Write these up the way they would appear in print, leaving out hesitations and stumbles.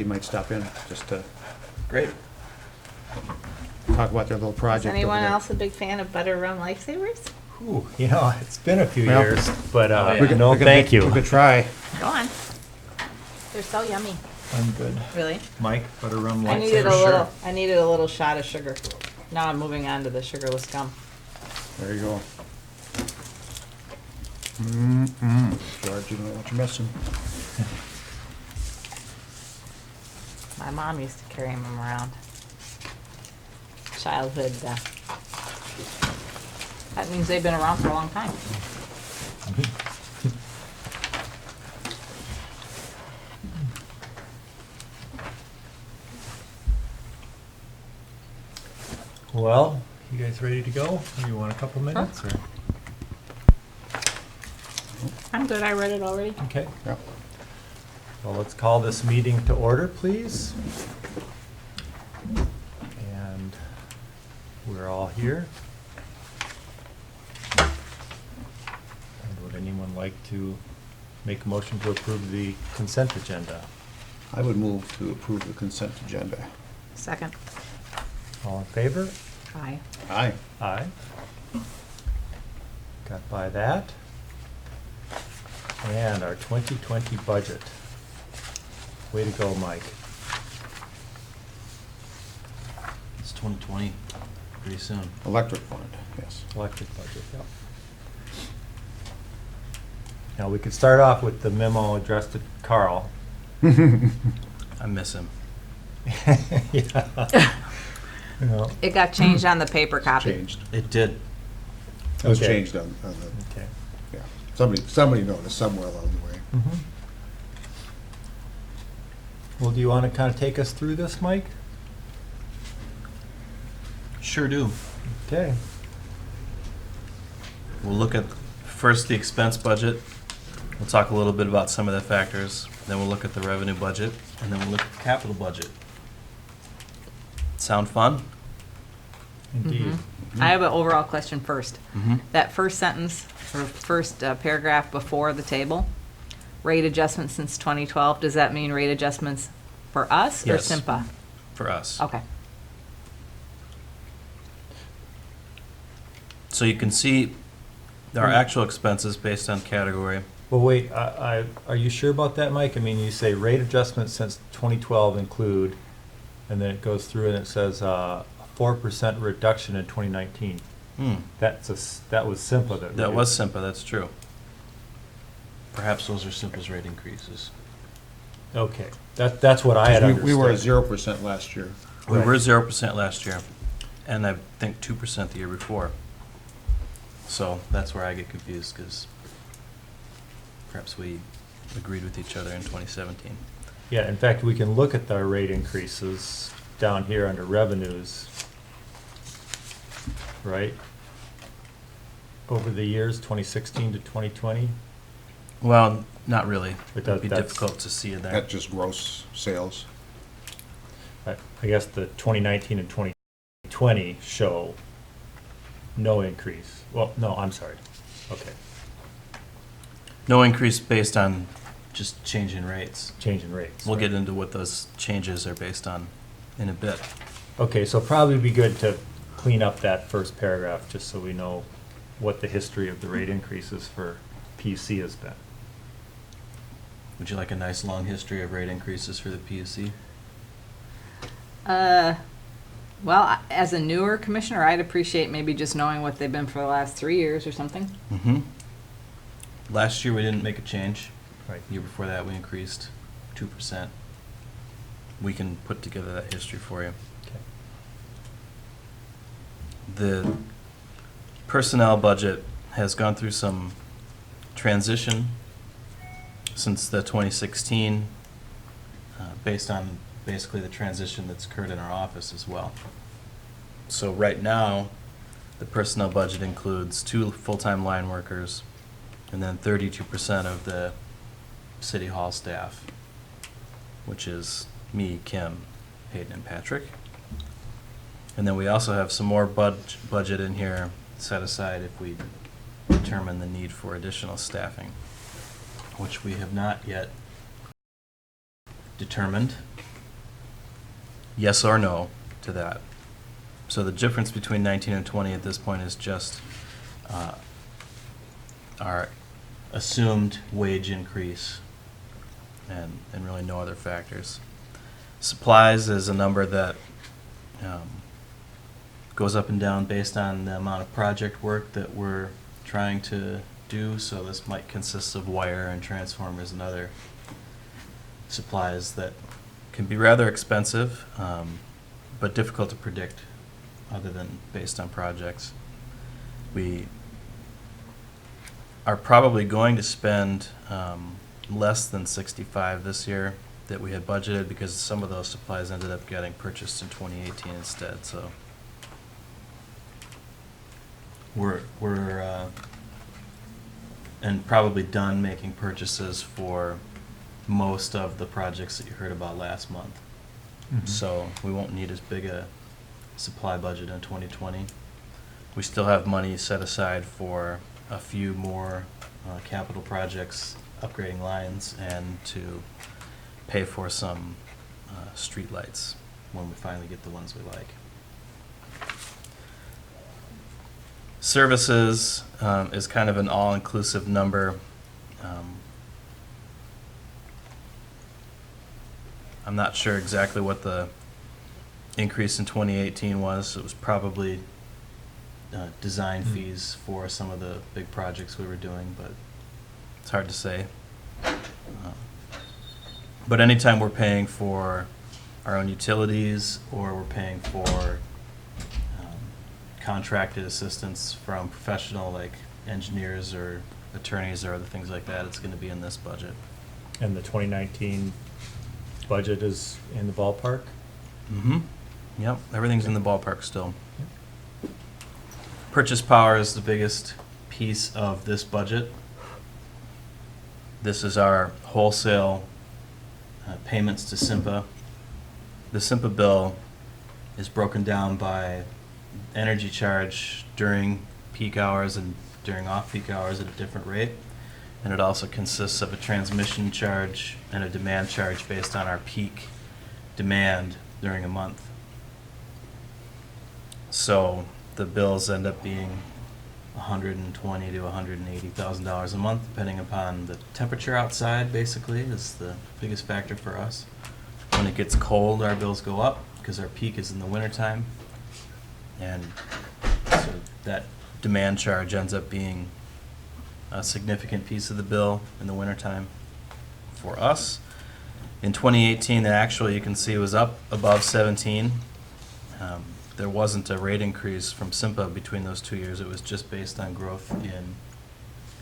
He might stop in just to Great. talk about their little project. Is anyone over there. else a big fan of Butter Rum Lifesavers? Ooh, you know, it's been a few Well, years, but yeah. no, thank you. We could try. Go on. They're so yummy. I'm good. Really? Mike, butter rum I needed a lifesaver, little. sure. I needed a little shot of sugar. Now I'm moving on to the sugarless gum. There you go. George, you know what you're missing. My mom used to carry them around. Childhood. That means they've been around for a long time. Well, you guys ready to go? Or you want a couple minutes? Or? I'm good. I read it already. Okay. Yeah. Well, let's call this meeting to order, please. And we're all here. And would anyone like to make a motion to approve the consent agenda? I would move to approve the consent agenda. Second. All in favor? Aye. Aye. Aye. Got by that. And our 2020 budget. Way to go, Mike. It's 2020, pretty soon. Electric fund, yes. Electric budget, yep. Now, we could start off with the memo addressed to Carl. I miss him. Yeah. You know, It got changed on the paper copy. Changed. It did. It was Okay. changed on the, Okay. yeah. Somebody noticed somewhere along the way. Mhm. Well, do you want to kind of take us through this, Mike? Sure do. Okay. We'll look at first the expense budget. We'll talk a little bit about some of the factors. Then we'll look at the revenue budget, and then we'll look at the capital budget. Sound fun? Indeed. I have an overall question first. Mm-hmm. That first sentence, or first paragraph before the table, rate adjustments since 2012, does that mean rate adjustments for us or Yes. SIMPA? For us. Okay. So you can see our actual expenses based on category. Well, wait, are you sure about that, Mike? I mean, you say rate adjustments since 2012 include, and then it goes through and it says a 4% reduction in 2019. That was SIMPA that. That was SIMPA, that's true. Perhaps those are SIMPA's rate increases. Okay, that's what I had understood. We were at 0% last year. We Right. were 0% last year, and I think 2% the year before. So that's where I get confused, because perhaps we agreed with each other in 2017. Yeah, in fact, we can look at the rate increases down here under revenues, right? Over the years, 2016 to 2020. Well, not really. But It'd be that's- difficult to see it there. That's just gross sales. I guess the 2019 and 2020 show no increase. Well, no, I'm sorry. Okay, No increase based on just changing rates. change in rates. We'll right. get into what those changes are based on in a bit. Okay, so probably be good to clean up that first paragraph, just so we know what the history of the rate increases for PUC has been. Would you like a nice long history of rate increases for the PUC? Well, as a newer commissioner, I'd appreciate maybe just knowing what they've been for the last 3 years or something. Mm-hmm. Last year, we didn't make a change. Right. The year before that, we increased 2%. We can put together that history for you. Okay. The personnel budget has gone through some transition since the 2016, based on basically the transition that's occurred in our office as well. So right now, the personnel budget includes 2 full-time line workers and then 32% of the city hall staff, which is me, Kim, Hayden, and Patrick. And then we also have some more budget in here set aside if we determine the need for additional staffing, which we have not yet determined. yes or no to that. So the difference between 19 and 20 at this point is just our assumed wage increase and really no other factors. Supplies is a number that goes up and down based on the amount of project work that we're trying to do. So this might consist of wire and transformers and other supplies that can be rather expensive, but difficult to predict other than based on projects. We are probably going to spend less than 65 this year that we had budgeted because some of those supplies ended up getting purchased in 2018 instead. So we're and probably done making purchases for most of the projects that you heard about last month. Mhm. So we won't need as big a supply budget in 2020. We still have money set aside for a few more capital projects, upgrading lines, and to pay for some street lights when we finally get the ones we like. Services is kind of an all-inclusive number. I'm not sure exactly what the increase in 2018 was. It was probably design fees for some of the big projects we were doing, but it's hard to say. But anytime we're paying for our own utilities or we're paying for contracted assistance from professional like engineers or attorneys or other things like that, it's going to be in this budget. And the 2019 budget is in the ballpark? Mm-hmm. Yep, everything's in the ballpark still. Purchase power is the biggest piece of this budget. This is our wholesale payments to SIMPA. The SIMPA bill is broken down by energy charge during peak hours and during off-peak hours at a different rate. And it also consists of a transmission charge and a demand charge based on our peak demand during a month. So the bills end up being $120,000 to $180,000 a month, depending upon the temperature outside. Basically, is the biggest factor for us. When it gets cold, our bills go up because our peak is in the wintertime, and so that demand charge ends up being a significant piece of the bill in the wintertime for us. In 2018, actually, you can see it was up above 17. There wasn't a rate increase from SIMPA between those 2 years. It was just based on growth in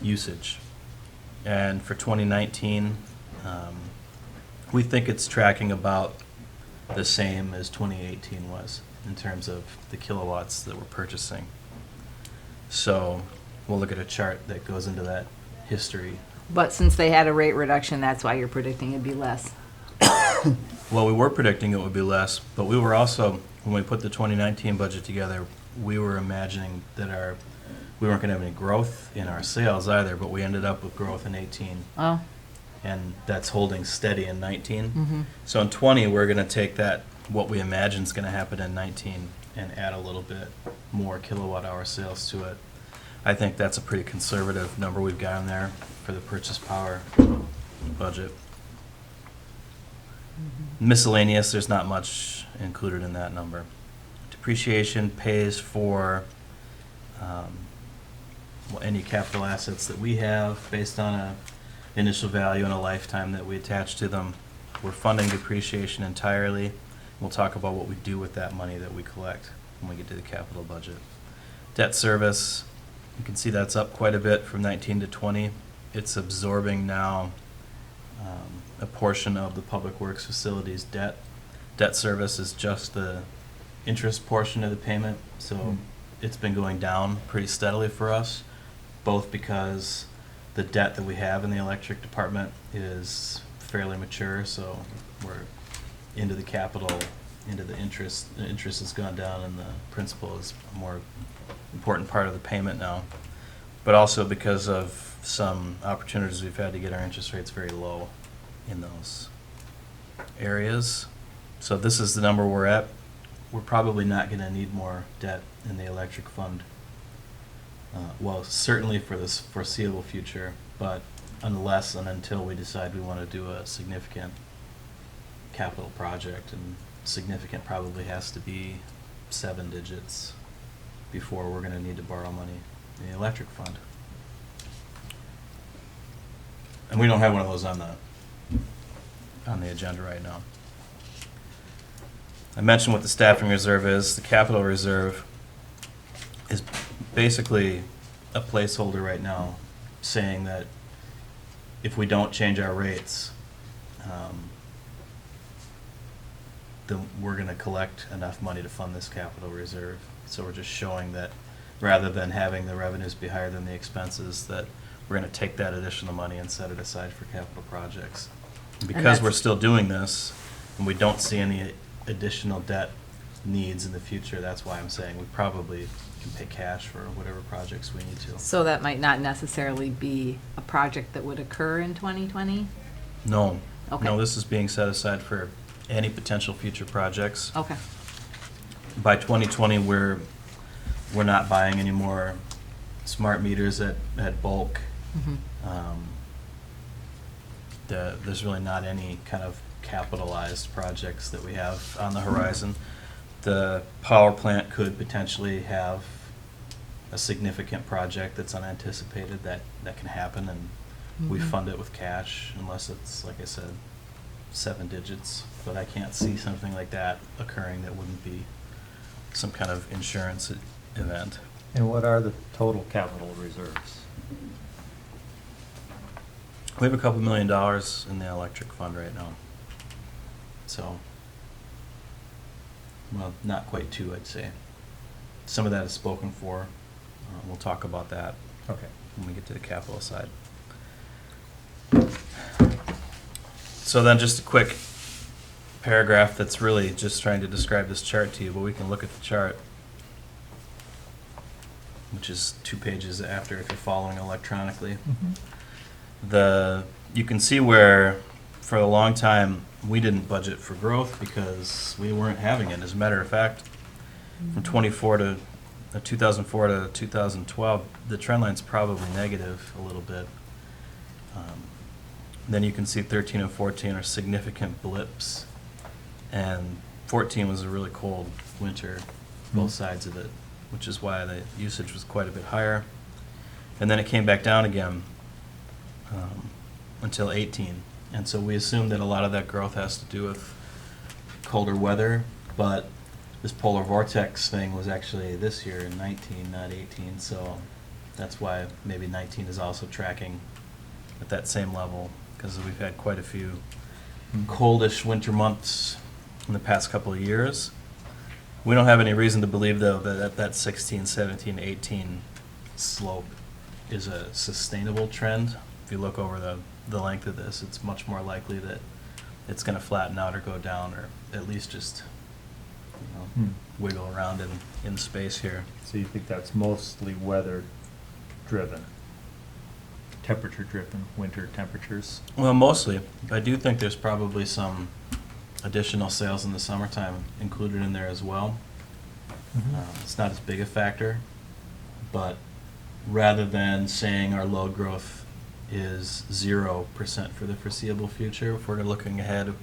usage. And for 2019, we think it's tracking about the same as 2018 was in terms of the kilowatts that we're purchasing. So we'll look at a chart that goes into that history. But since they had a rate reduction, that's why you're predicting it'd be less. Well, we were predicting it would be less, but we were also, when we put the 2019 budget together, we were imagining that we weren't going to have any growth in our sales either, but we ended up with growth in 18, Oh, and that's holding steady in 19. mm-hmm. So in 20, we're going to take that, what we imagine is going to happen in 19, and add a little bit more kilowatt hour sales to it. I think that's a pretty conservative number we've got in there for the purchase power budget. Miscellaneous, there's not much included in that number. Depreciation pays for any capital assets that we have based on a initial value and a lifetime that we attach to them. We're funding depreciation entirely. We'll talk about what we do with that money that we collect when we get to the capital budget. Debt service, you can see that's up quite a bit from 19 to 20. It's absorbing now a portion of the public works facilities debt. Debt service is just the interest portion of the payment, so it's been going down pretty steadily for us, both because the debt that we have in the electric department is fairly mature, so we're into the capital, into the interest. The interest has gone down and the principal is a more important part of the payment now, but also because of some opportunities we've had to get our interest rates very low in those areas. So this is the number we're at. We're probably not gonna need more debt in the electric fund. Well, certainly for this foreseeable future, but unless and until we decide we wanna do a significant capital project, and significant probably has to be 7 digits before we're gonna need to borrow money in the electric fund. And we don't have one of those on the agenda right now. I mentioned what the staffing reserve is. The capital reserve is basically a placeholder right now, saying that if we don't change our rates, then we're gonna collect enough money to fund this capital reserve. So we're just showing that rather than having the revenues be higher than the expenses, that we're gonna take that additional money and set it aside for capital projects. Because that's- we're still doing this, and we don't see any additional debt needs in the future, that's why I'm saying we probably can pay cash for whatever projects we need to. So that might not necessarily be a project that would occur in 2020? No, Okay. no, this is being set aside for any potential future projects. Okay. By 2020, we're not buying any more smart meters at bulk. Mhm. There's really not any kind of capitalized projects that we have on the horizon. The power plant could potentially have a significant project that's unanticipated that can happen, and we Mhm. fund it with cash unless it's, like I said, 7 digits. But I can't see something like that occurring that wouldn't be some kind of insurance event. And what are the total capital reserves? We have a couple $1 million in the electric fund right now. So, well, not quite 2, I'd say. Some of that is spoken for. We'll talk about that Okay. when we get to the capital side. So then just a quick paragraph that's really just trying to describe this chart to you, but we can look at the chart, which is 2 pages after if you're following electronically. You can see where for a long time we didn't budget for growth because we weren't having it. As a matter of fact, from 2004 to 2012, the trend line's probably negative a little bit. Then you can see 13 and 14 are significant blips, and 14 was a really cold winter, both sides of it, which is why the usage was quite a bit higher. And then it came back down again until 18. And so we assume that a lot of that growth has to do with colder weather, but this polar vortex thing was actually this year in 19, not 18, so that's why maybe 19 is also tracking at that same level, because we've had quite a few coldish winter months in the past couple of years. We don't have any reason to believe, though, that 16, 17, 18 slope is a sustainable trend. If you look over the length of this, it's much more likely that it's going to flatten out or go down, or at least just wiggle around in space here. So you think that's mostly weather driven? Temperature driven, winter temperatures? Well, mostly. I do think there's probably some additional sales in the summertime included in there as well. It's not as big a factor, but rather than saying our load growth is 0% for the foreseeable future, if we're looking ahead,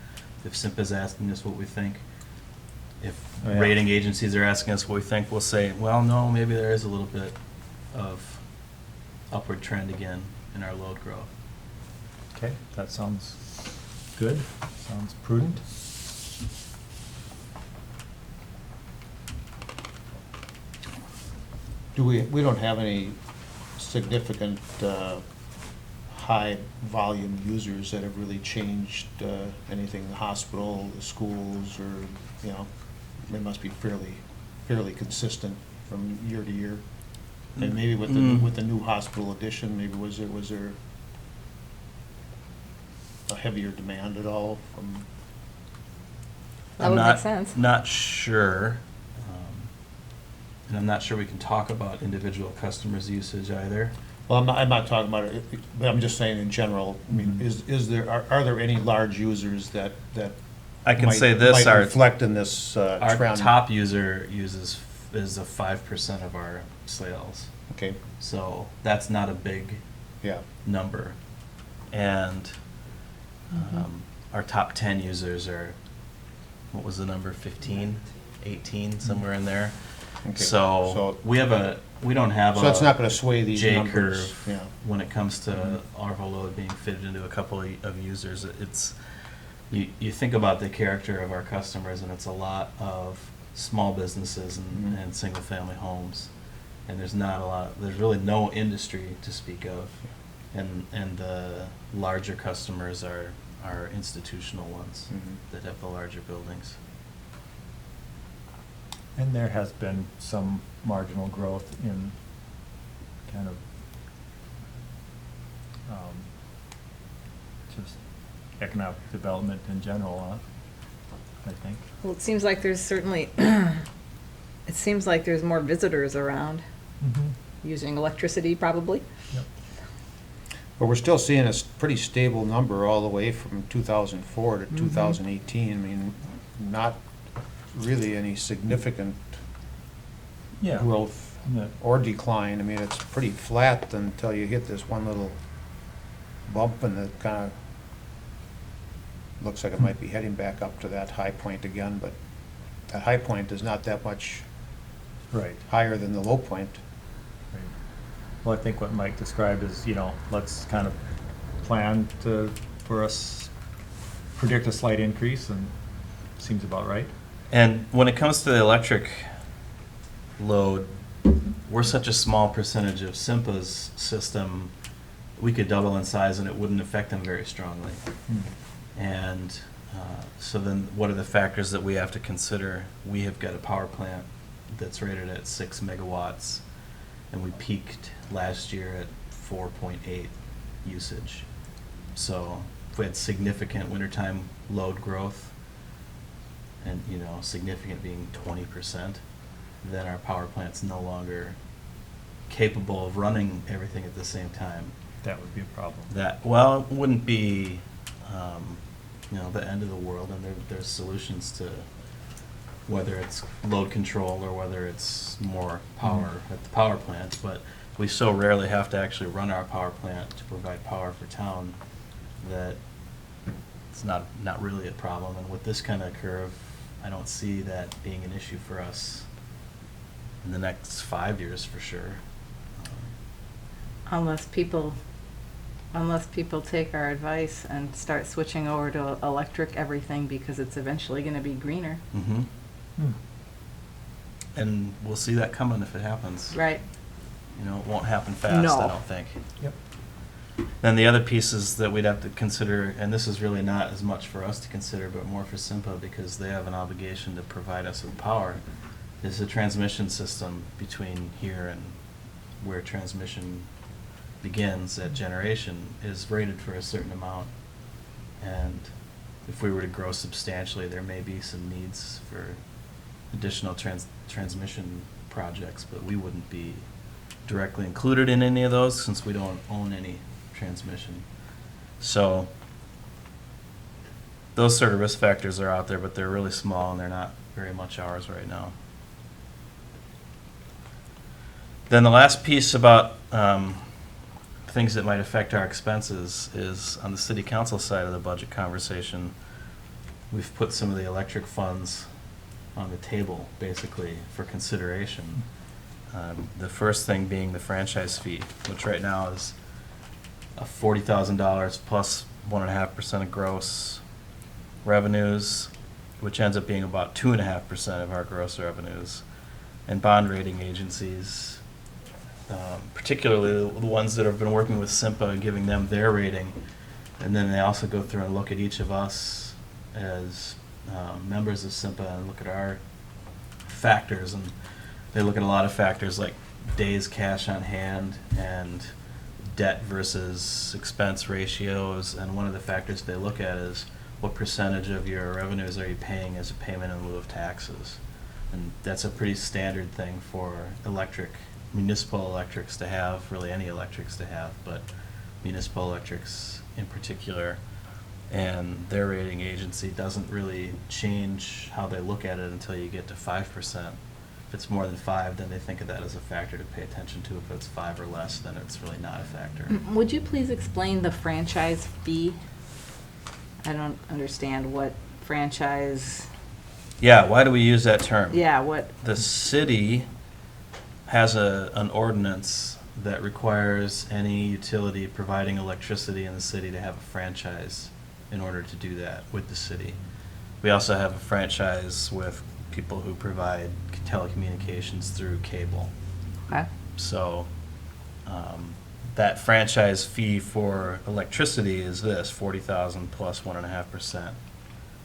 if SIMP is asking us what we think, if Oh, yeah. rating agencies are asking us what we think, we'll say, well, no, maybe there is a little bit of upward trend again in our load growth. Okay, that sounds good, sounds prudent. We don't have any significant high volume users that have really changed anything in the hospital, the schools, or, they must be fairly consistent from year to year. And maybe with the new hospital addition, maybe was there a heavier demand at all from? That would make sense. Not sure. And I'm not sure we can talk about individual customers' usage either. Well, I'm not talking about it, but I'm just saying in general, I mean, are there any large users that I can might- say this, might our- reflect in this Our trend. top user is a 5% of our sales. Okay, So that's not a big yeah. number. And our top 10 users are, what was the number, 15, 18, somewhere in there. Okay. So we don't have So a that's not gonna sway these J numbers. curve Yeah. when it comes to Arvo load being fitted into a couple of users. It's, you think about the character of our customers, and it's a lot of small businesses Mhm. and single-family homes. And there's really no industry to speak of. And the larger customers are institutional ones Mhm. that have the larger buildings. And there has been some marginal growth in kind of just economic development in general, I think. Well, it seems like there's certainly, it seems like there's more visitors around using electricity probably. Yep. But we're still seeing a pretty stable number all the way from 2004 to 2018. I mean, not really any significant Yeah. growth Yeah. or decline. I mean, it's pretty flat until you hit this one little bump, and it kind of looks like it might be heading back up to that high point again, but that high point is not that much Right. higher than the low point. Right. Well, I think what Mike described is, let's kind of plan for us, predict a slight increase, and seems about right. And when it comes to the electric load, we're such a small percentage of SIMPA's system, we could double in size and it wouldn't affect them very strongly. And so then what are the factors that we have to consider? We have got a power plant that's rated at 6 megawatts, and we peaked last year at 4.8 usage. So if we had significant wintertime load growth, and significant being 20%, then our power plant's no longer capable of running everything at the same time. That would be a problem. It wouldn't be, the end of the world, and there's solutions to whether it's load control or whether it's more power at the power plant, but we so rarely have to actually run our power plant to provide power for town that it's not really a problem. And with this kind of curve, I don't see that being an issue for us in the next 5 years for sure. Unless people take our advice and start switching over to electric everything because it's eventually gonna be greener. Mm-hmm. And we'll see that coming if it happens. Right. It won't happen fast, No. I don't think. Yep. Then the other pieces that we'd have to consider, and this is really not as much for us to consider, but more for SIMPA because they have an obligation to provide us with power, is the transmission system between here and where transmission begins at generation is rated for a certain amount. And if we were to grow substantially, there may be some needs for additional transmission projects, but we wouldn't be directly included in any of those since we don't own any transmission. So those sort of risk factors are out there, but they're really small and they're not very much ours right now. Then the last piece about things that might affect our expenses is on the city council side of the budget conversation. We've put some of the electric funds on the table, basically, for consideration. The first thing being the franchise fee, which right now is $40,000 plus 1.5% of gross revenues, which ends up being about 2.5% of our gross revenues. And bond rating agencies, particularly the ones that have been working with SIMPA and giving them their rating, and then they also go through and look at each of us as members of SIMPA and look at our factors, and they look at a lot of factors like days cash on hand and debt versus expense ratios, and one of the factors they look at is what percentage of your revenues are you paying as a payment in lieu of taxes. And that's a pretty standard thing for municipal electrics to have, really any electrics to have, but municipal electrics in particular. And their rating agency doesn't really change how they look at it until you get to 5%. If it's more than 5, then they think of that as a factor to pay attention to. If it's 5 or less, then it's really not a factor. Would you please explain the franchise fee? I don't understand what franchise, Yeah, why do we use that term? yeah, what, The city has an ordinance that requires any utility providing electricity in the city to have a franchise in order to do that with the city. We also have a franchise with people who provide telecommunications through cable. okay, So that franchise fee for electricity is this, 40,000 plus 1.5%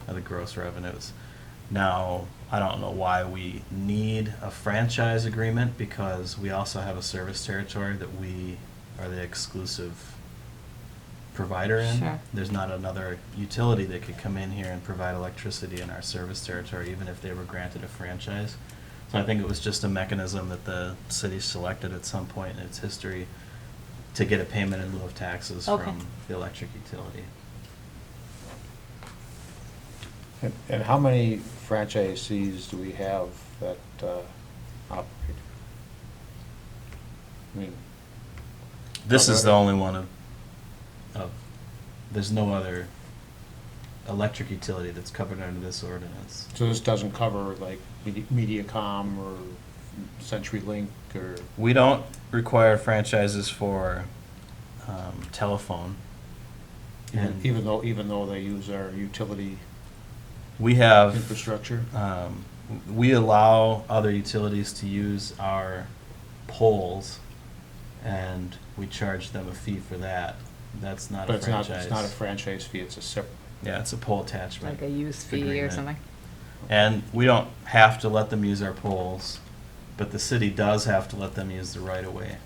of the gross revenues. Now, I don't know why we need a franchise agreement, because we also have a service territory that we are the exclusive provider in. Sure. There's not another utility that could come in here and provide electricity in our service territory, even if they were granted a franchise. So I think it was just a mechanism that the city selected at some point in its history to get a payment in lieu of taxes Okay. from the electric utility. And how many franchisees do we have that operate? I mean, This is the only one of, there's no other electric utility that's covered under this ordinance. so this doesn't cover like MediaCom or CenturyLink or, We don't require franchises for telephone. And even though they use our utility we have, infrastructure? we allow other utilities to use our poles, and we charge them a fee for that. That's not But a it's not, franchise. it's not a franchise fee, it's a separate. Yeah, it's a pole attachment. like a use fee or agreement. something? And we don't have to let them use our poles, but the city does have to let them use the right-of-way.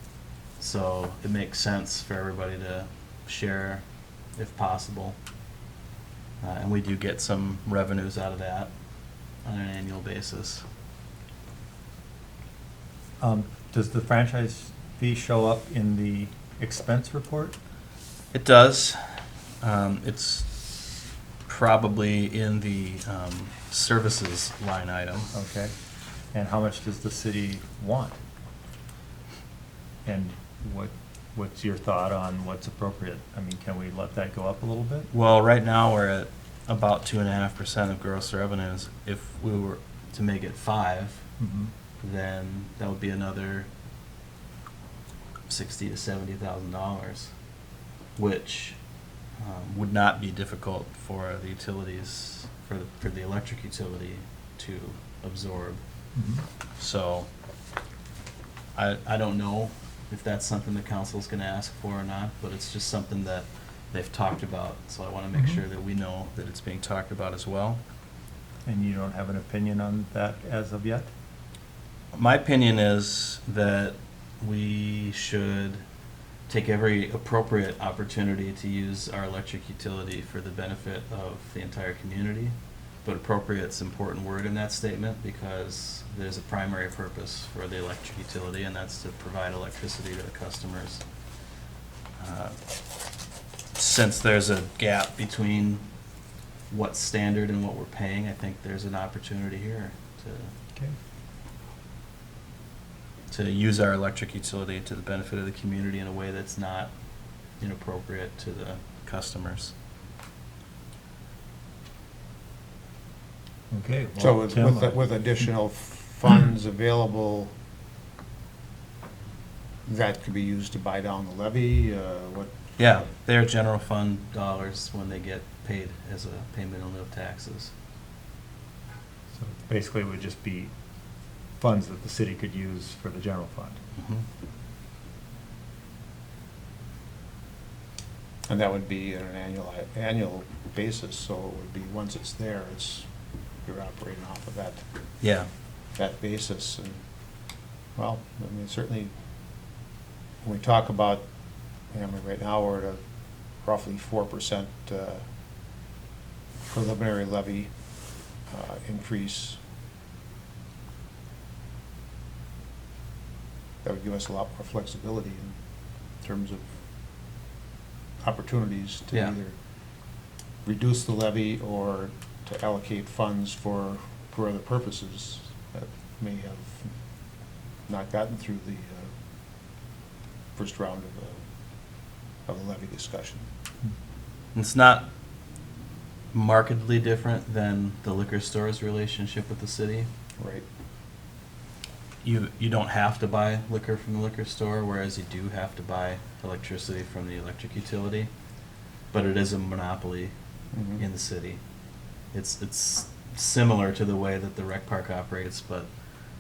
So it makes sense for everybody to share if possible. And we do get some revenues out of that on an annual basis. Does the franchise fee show up in the expense report? It does. It's probably in the services line item. Okay. And how much does the city want? And what's your thought on what's appropriate? I mean, can we let that go up a little bit? Well, right now, we're at about 2.5% of gross revenues. If we were to make it 5, then that would be another $60,000 to $70,000, which would not be difficult for the utilities, for the electric utility to absorb. So I don't know if that's something the council's gonna ask for or not, but it's just something that they've talked about, so I wanna make sure that we know that it's being talked about as well. And you don't have an opinion on that as of yet? My opinion is that we should take every appropriate opportunity to use our electric utility for the benefit of the entire community. But appropriate's an important word in that statement, because there's a primary purpose for the electric utility, and that's to provide electricity to the customers. Since there's a gap between what's standard and what we're paying, I think there's an opportunity here Okay. to use our electric utility to the benefit of the community in a way that's not inappropriate to the customers. Okay. So well, with, Tim, with additional funds available, that could be used to buy down the levy, what? Yeah, they're general fund dollars when they get paid as a payment in lieu of taxes. So basically, it would just be funds that the city could use for the general fund. And that would be on an annual basis, so it would be, once it's there, you're operating off of Yeah, that basis. And, well, I mean, certainly, when we talk about, I mean, right now, we're at a roughly 4% preliminary levy increase. That would give us a lot more flexibility in terms of opportunities to Yeah. either reduce the levy or to allocate funds for other purposes that may have not gotten through the first round of the levy discussion. It's not markedly different than the liquor store's relationship with the city. Right. You don't have to buy liquor from the liquor store, whereas you do have to buy electricity from the electric utility. But it is a monopoly Mhm. in the city. It's similar to the way that the rec park operates, but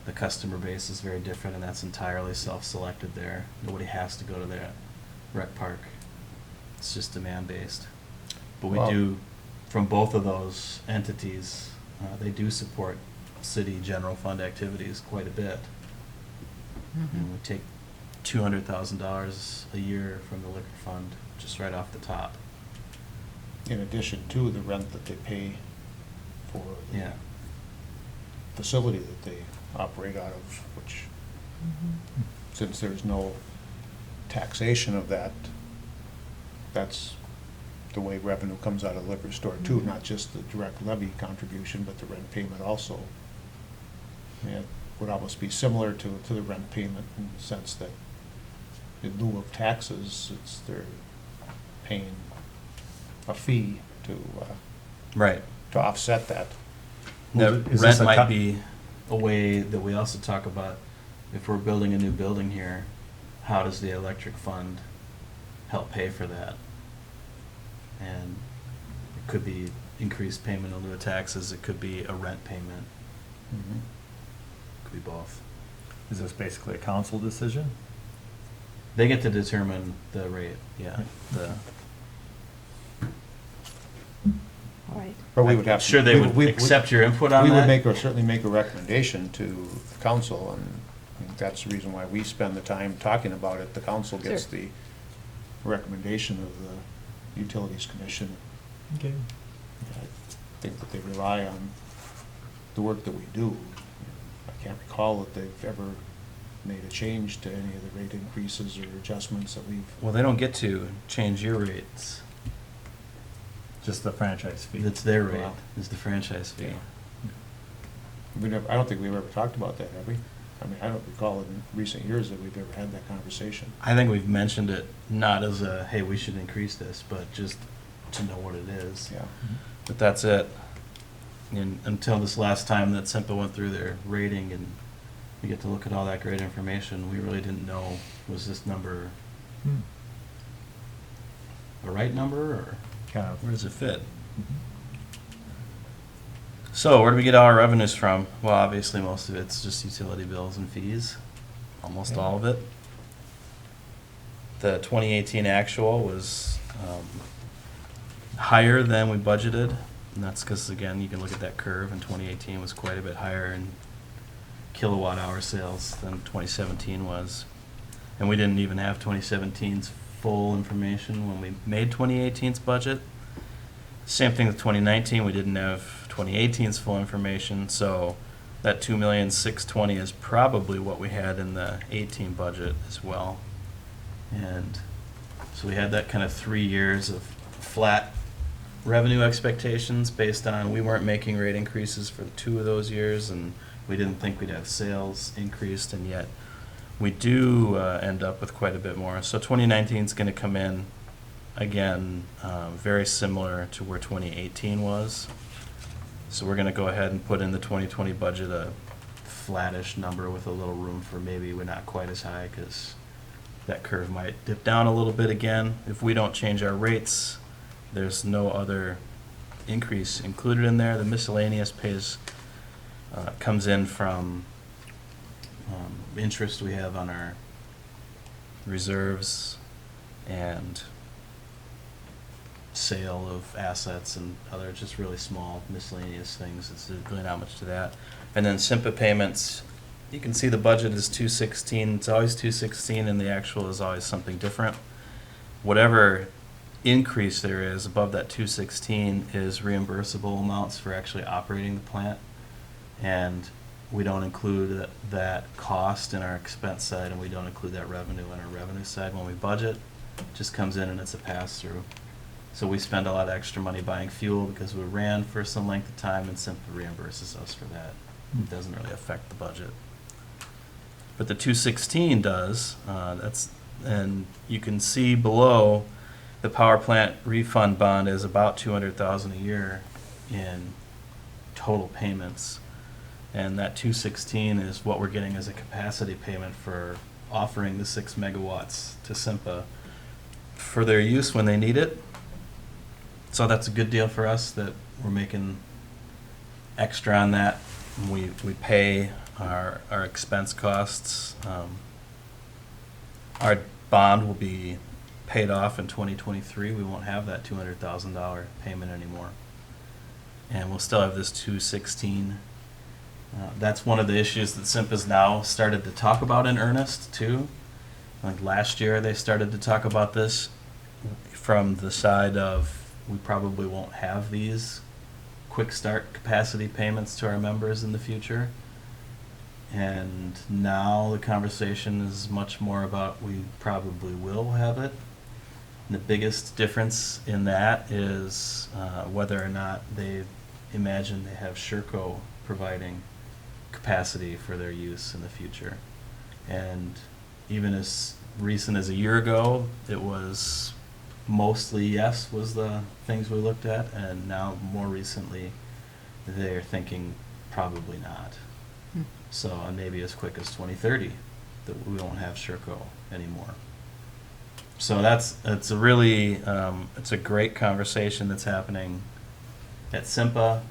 the customer base is very different, and that's entirely self-selected there. Nobody has to go to that rec park. It's just demand-based. But we Well- do, from both of those entities, they do support city general fund activities quite a bit. And we take $200,000 a year from the liquor fund, just right off the top. In addition to the rent that they pay for the Yeah. facility that they operate out of, which, since there's no taxation of that, that's the way revenue comes out of the liquor store too, not just the direct levy contribution, but the rent payment also. And it would almost be similar to the rent payment in the sense that in lieu of taxes, they're paying a fee Right. to offset that. Well, That is this rent a might co- be a way that we also talk about, if we're building a new building here, how does the electric fund help pay for that? And it could be increased payment in lieu of taxes, it could be a rent payment, Mhm. it could be both. Is this basically a council decision? They get to determine the rate, yeah. All right. But we would have. Sure, they would accept your input on We would that? certainly make a recommendation to the council, and I think that's the reason why we spend the time talking about it. The council gets Sure. the recommendation of the Utilities Commission. Okay. I think that they rely on the work that we do. I can't recall that they've ever made a change to any of the rate increases or adjustments that we've. Well, they don't get to change your rates. Just the franchise fee. It's their rate, Wow. is the franchise fee. I don't think we've ever talked about that, have we? I mean, I don't recall in recent years that we've ever had that conversation. I think we've mentioned it, not as a, hey, we should increase this, but just to know what it is. Yeah. But that's it. And until this last time that SIMPA went through their rating and we get to look at all that great information, we really didn't know, was this number Hmm. the right number, or Kind of. where does it fit? Mhm. So where do we get all our revenues from? Well, obviously, most of it's just utility bills and fees, almost Yeah. all of it. The 2018 actual was higher than we budgeted, and that's because, again, you can look at that curve, and 2018 was quite a bit higher in kilowatt hour sales than 2017 was. And we didn't even have 2017's full information when we made 2018's budget. Same thing with 2019, we didn't have 2018's full information, so that 2,620,000 is probably what we had in the 18 budget as well. And so we had that kind of 3 years of flat revenue expectations based on, we weren't making rate increases for 2 of those years, and we didn't think we'd have sales increased, and yet we do end up with quite a bit more. So 2019 is going to come in, again, very similar to where 2018 was. So we're going to go ahead and put in the 2020 budget a flattish number with a little room for maybe we're not quite as high, because that curve might dip down a little bit again. If we don't change our rates, there's no other increase included in there. The miscellaneous pays comes in from interest we have on our reserves and sale of assets and other just really small miscellaneous things. It's really not much to that. And then SIMPA payments, you can see the budget is 216. It's always 216, and the actual is always something different. Whatever increase there is above that 216 is reimbursable amounts for actually operating the plant. And we don't include that cost in our expense side, and we don't include that revenue in our revenue side when we budget. It just comes in and it's a pass-through. So we spend a lot of extra money buying fuel because we ran for some length of time, and simply reimburses us for that. It doesn't really affect the budget. But the 216 does, and you can see below, the power plant refund bond is about 200,000 a year in total payments. And that 216 is what we're getting as a capacity payment for offering the 6 megawatts to SIMPA for their use when they need it. So that's a good deal for us, that we're making extra on that. We pay our expense costs. Our bond will be paid off in 2023. We won't have that $200,000 payment anymore. And we'll still have this 216. That's one of the issues that SIMPA's now started to talk about in earnest too. Like last year, they started to talk about this from the side of, we probably won't have these quick start capacity payments to our members in the future. And now the conversation is much more about, we probably will have it. And the biggest difference in that is whether or not they imagine they have Sherco providing capacity for their use in the future. And even as recent as a year ago, it was mostly yes was the things we looked at, and now more recently they're thinking probably not. So, and maybe as quick as 2030 that we won't have Sherco anymore. So it's a really it's a great conversation that's happening at SIMPA.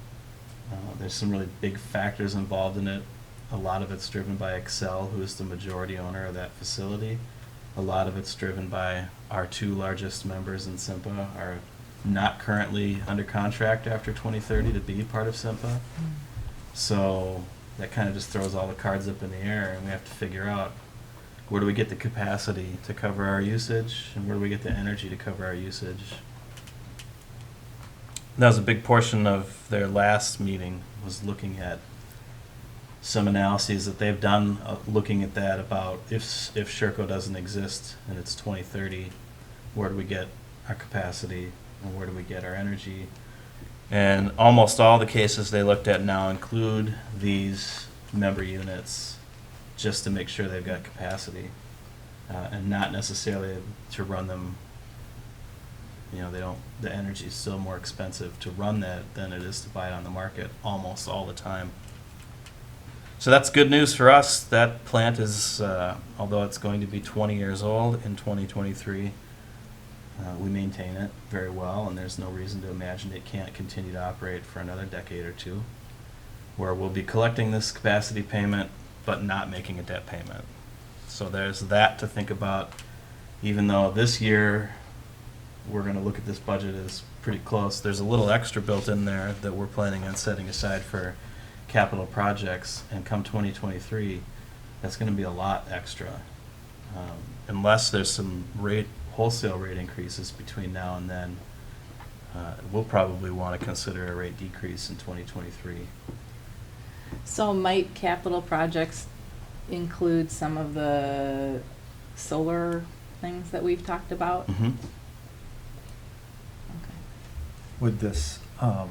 There's some really big factors involved in it. A lot of it's driven by Excel, who is the majority owner of that facility. A lot of it's driven by our 2 largest members in SIMPA are not currently under contract after 2030 to be part of SIMPA. So that kind of just throws all the cards up in the air, and we have to figure out, where do we get the capacity to cover our usage, and where do we get the energy to cover our usage? That was a big portion of their last meeting, was looking at some analyses that they've done, looking at that about if Sherco doesn't exist and it's 2030, where do we get our capacity and where do we get our energy? And almost all the cases they looked at now include these member units just to make sure they've got capacity, and not necessarily to run them. You know, the energy is still more expensive to run that than it is to buy it on the market almost all the time. So that's good news for us. That plant is, although it's going to be 20 years old in 2023, we maintain it very well, and there's no reason to imagine it can't continue to operate for another decade or two, where we'll be collecting this capacity payment but not making a debt payment. So there's that to think about, even though this year we're going to look at this budget as pretty close. There's a little extra built in there that we're planning on setting aside for capital projects, and come 2023, that's going to be a lot extra. Unless there's some wholesale rate increases between now and then, we'll probably want to consider a rate decrease in 2023. So might capital projects include some of the solar things that we've talked about? Mm-hmm. Okay. With this, I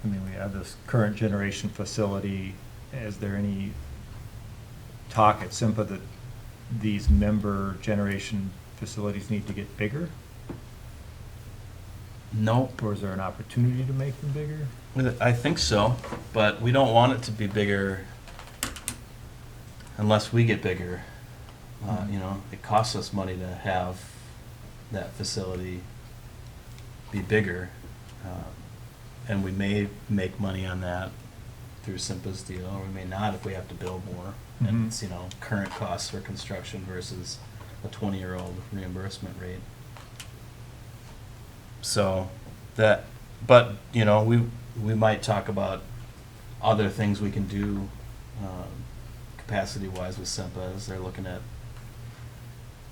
mean, we have this current generation facility. Is there any talk at SIMPA that these member generation facilities need to get bigger? No, Or is there an opportunity to make them bigger? I think so, but we don't want it to be bigger unless we get bigger. You know, it costs us money to have that facility be bigger, and we may make money on that through SIMPA's deal, or we may not if we have to build more. And Mhm. it's, you know, current costs for construction versus a 20-year-old reimbursement rate. So that, but, you know, we might talk about other things we can do capacity-wise with SIMPA as they're looking at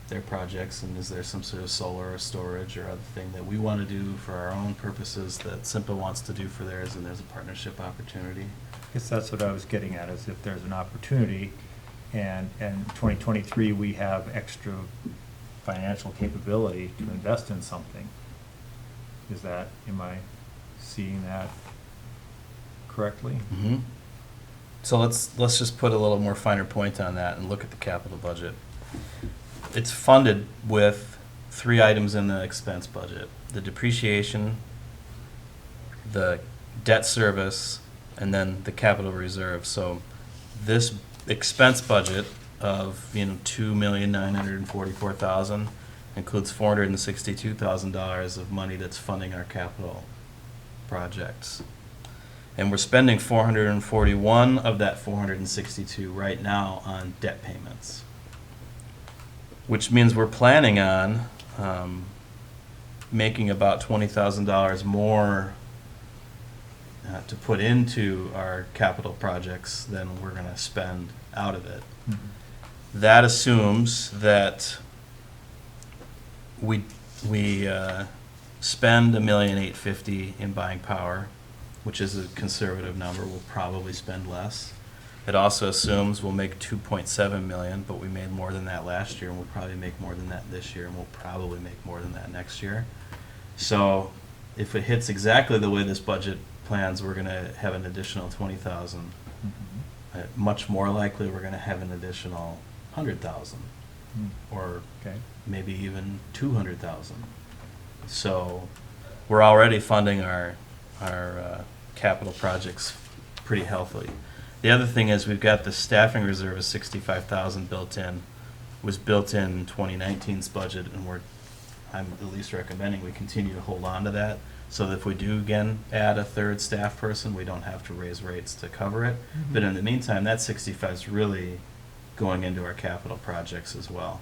their projects, and is there some sort of solar or storage or other thing that we want to do for our own purposes that SIMPA wants to do for theirs, and there's a partnership opportunity. I guess that's what I was getting at, is if there's an opportunity, and 2023, we have extra financial capability to invest in something. Am I seeing that correctly? Mhm. So let's just put a little more finer point on that and look at the capital budget. It's funded with 3 items in the expense budget: the depreciation, the debt service, and then the capital reserve. So this expense budget of, $2,944,000 includes $462,000 of money that's funding our capital projects. And we're spending 441 of that 462 right now on debt payments, which means we're planning on making about $20,000 more to put into our capital projects than we're going to spend out of it. That assumes that we spend $1,850,000 in buying power, which is a conservative number. We'll probably spend less. It also assumes we'll make $2.7 million, but we made more than that last year, and we'll probably make more than that this year, and we'll probably make more than that next year. So if it hits exactly the way this budget plans, we're going to have an additional 20,000. Much more likely, we're going to have an additional 100,000, or Okay. maybe even 200,000. So we're already funding our capital projects pretty healthily. The other thing is we've got the staffing reserve of 65,000 built in. Was built in 2019's budget, and I'm at least recommending we continue to hold on to that, so that if we do again add a third staff person, we don't have to raise rates to cover it. But in the meantime, that 65 is really going into our capital projects as well,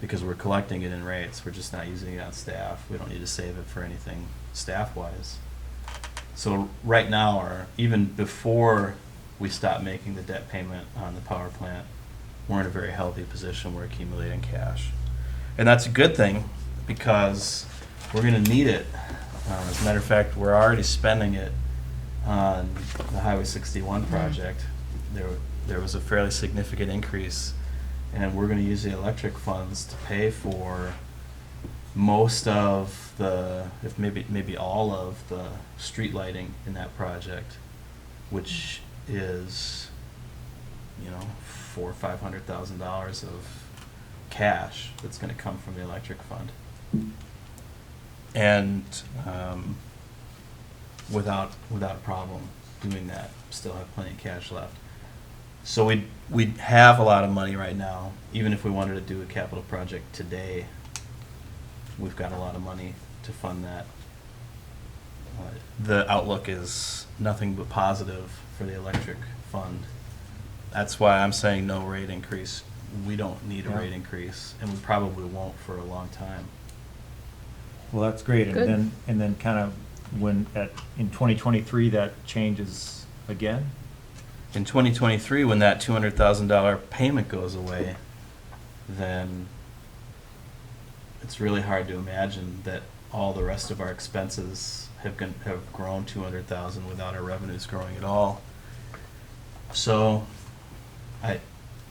because we're collecting it in rates. We're just not using it on staff. We don't need to save it for anything staff-wise. So right now, or even before we stop making the debt payment on the power plant, we're in a very healthy position. We're accumulating cash. And that's a good thing, because we're going to need it. As a matter of fact, we're already spending it on the Highway 61 project. There was a fairly significant increase, and we're going to use the electric funds to pay for most of if maybe all of the street lighting in that project, which is, $400,000 or $500,000 of cash that's going to come from the electric fund, and without a problem doing that, still have plenty of cash left. So we'd have a lot of money right now. Even if we wanted to do a capital project today, we've got a lot of money to fund that. The outlook is nothing but positive for the electric fund. That's why I'm saying no rate increase. We don't need a rate increase, and we probably won't for a long time. Well, that's great. Good. And then kind of in 2023, that changes again? In 2023, when that $200,000 payment goes away, then it's really hard to imagine that all the rest of our expenses have grown $200,000 without our revenues growing at all. So I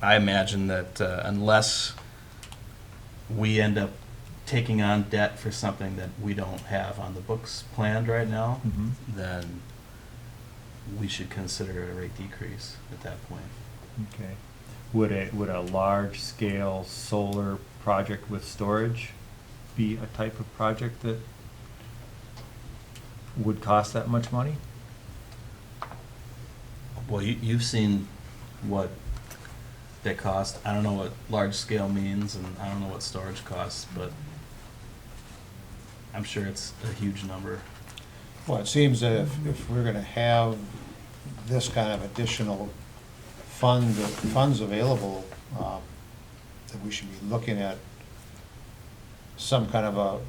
imagine that unless we end up taking on debt for something that we don't have on the books planned right now, then we should consider a rate decrease at that point. Okay. Would a large-scale solar project with storage be a type of project that would cost that much money? Well, you've seen what they cost. I don't know what large scale means, and I don't know what storage costs, but I'm sure it's a huge number. Well, it seems that if we're gonna have this kind of additional funds available, that we should be looking at some kind of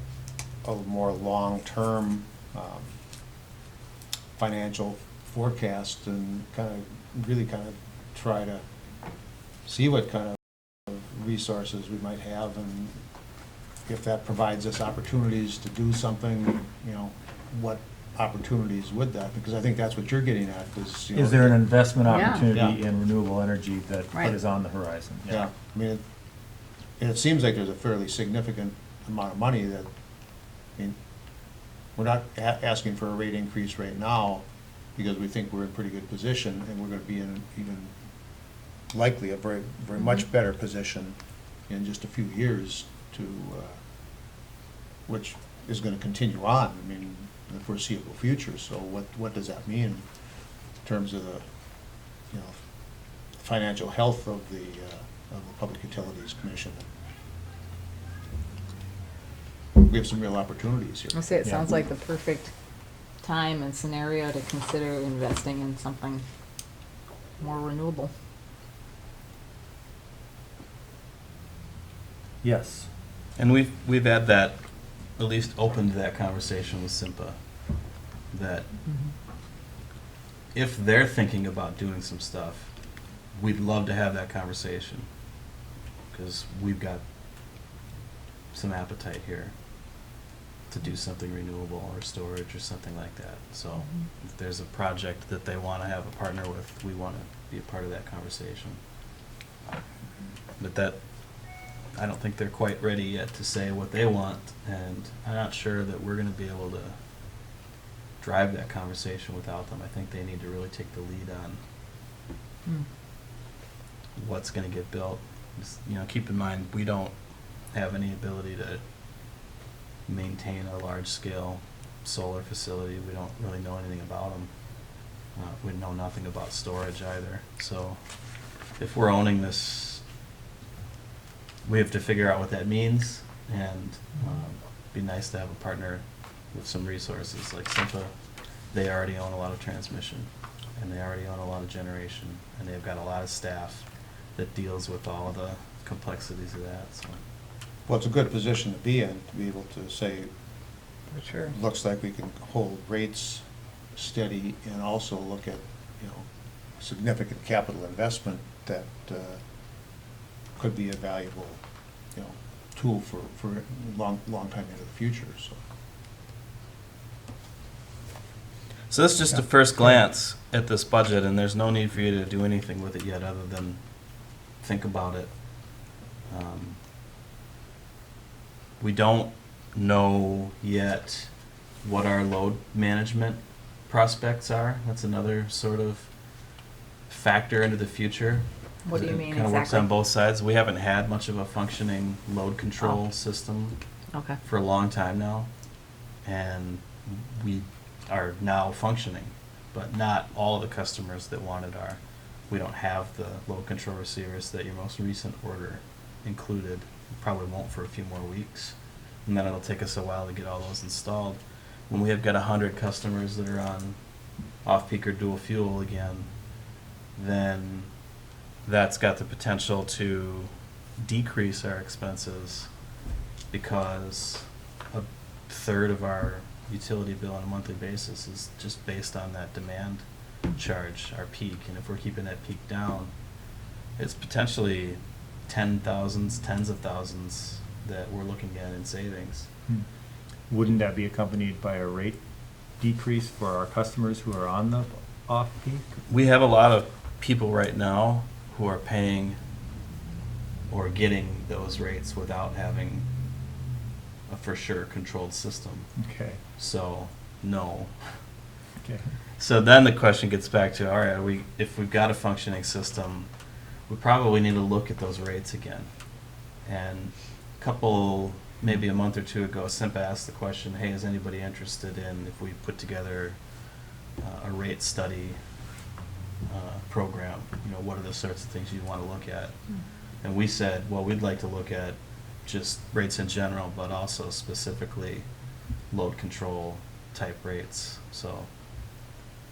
a more long-term financial forecast, and really try to see what kind of resources we might have, and if that provides us opportunities to do something, what opportunities would that? Because I think that's what you're getting at, Is there an investment Yeah. opportunity Yeah. in renewable energy that Right. is on the horizon? Yeah, I mean, And it seems like there's a fairly significant amount of money that, I mean, we're not asking for a rate increase right now because we think we're in pretty good position, and we're gonna be in even likely a very, very much better position in just a few years to, which is gonna continue on, I mean, in the foreseeable future. So what does that mean in terms of the, you know, financial health of the Public Utilities Commission? We have some real opportunities here. I'll say it Yeah. sounds like the perfect time and scenario to consider investing in something more renewable. Yes. And we've had that, at least opened that conversation with SIMPA, that if they're thinking about doing some stuff, we'd love to have that conversation, because we've got some appetite here to do something renewable or storage or something like that. So if there's a project that they want to have a partner with, we want to be a part of that conversation. But that, I don't think they're quite ready yet to say what they want, and I'm not sure that we're going to be able to drive that conversation without them. I think they need to really take the lead on Mm. what's going to get built. Just, you know, keep in mind, we don't have any ability to maintain a large-scale solar facility. We don't really know anything about them. We know nothing about storage either. So if we're owning this, we have to figure out what that means, and be nice to have a partner with some resources like SIMPA. They already own a lot of transmission, and they already own a lot of generation, and they've got a lot of staff that deals with all the complexities of that. So Well, it's a good position to be in, to be able to say, For sure. looks like we can hold rates steady and also look at, you know, significant capital investment that could be a valuable, you know, tool for a long time into the future, so. So that's just a first glance at this budget, and there's no need for you to do anything with it yet other than think about it. We don't know yet what our load management prospects are. That's another sort of factor into the future. What do you mean Kind of works exactly? on both sides. We haven't had much of a functioning load control Oh. system Okay. for a long time now, and we are now functioning, but not all the customers that wanted are. We don't have the load control receivers that your most recent order included. We probably won't for a few more weeks, and then it'll take us a while to get all those installed. When we have got 100 customers that are on off-peak or dual fuel again, then that's got the potential to decrease our expenses, because a third of our utility bill on a monthly basis is just based on that demand charge, our peak. And if we're keeping that peak down, it's potentially tens of thousands that we're looking at in savings. Wouldn't that be accompanied by a rate decrease for our customers who are on the off-peak? We have a lot of people right now who are paying or getting those rates without having a for sure controlled system. Okay, So, no. okay. So then the question gets back to, all right, if we've got a functioning system, we probably need to look at those rates again. And maybe a month or two ago, SIMPA asked the question, hey, is anybody interested in if we put together a rate study program? You know, what are the sorts of things you want to look at? And we said, well, we'd like to look at just rates in general, but also specifically load control type rates. So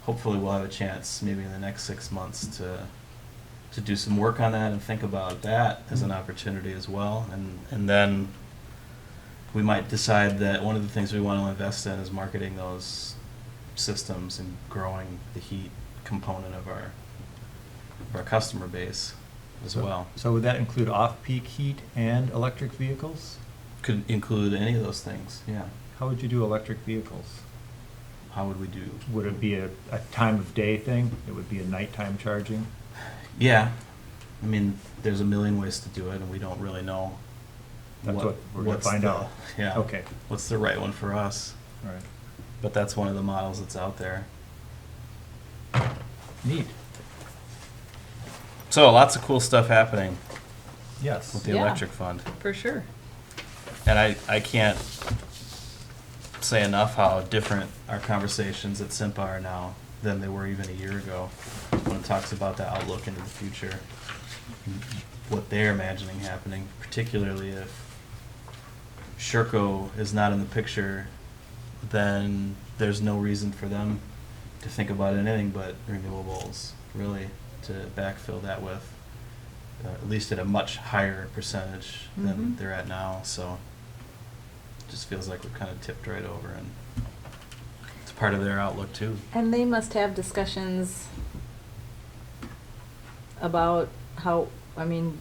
hopefully we'll have a chance maybe in the next 6 months to do some work on that and think about that as an opportunity as well. And then we might decide that one of the things we want to invest in is marketing those systems and growing the heat component of our customer base as well. So would that include off-peak heat and electric vehicles? Could include any of those things, yeah. How would you do electric vehicles? How would we do? Would it be a time of day thing? It would be a nighttime charging? Yeah. I mean, there's a million ways to do it, and we don't really know That's what we're gonna what's find the- out. Yeah. Okay, What's the right one for us? all right. But that's one of the models that's out there. Neat. So lots of cool stuff happening Yes. with the Yeah. electric fund. For sure. And I can't say enough how different our conversations at SIMPA are now than they were even a year ago, when it talks about the outlook into the future, what they're imagining happening, particularly if Sherco is not in the picture, then there's no reason for them to think about anything but renewables, really, to backfill that with, at least at a much higher percentage than Mhm. they're at now, so it just feels like we're kind of tipped right over, and it's part of their outlook too. And they must have discussions about how, I mean,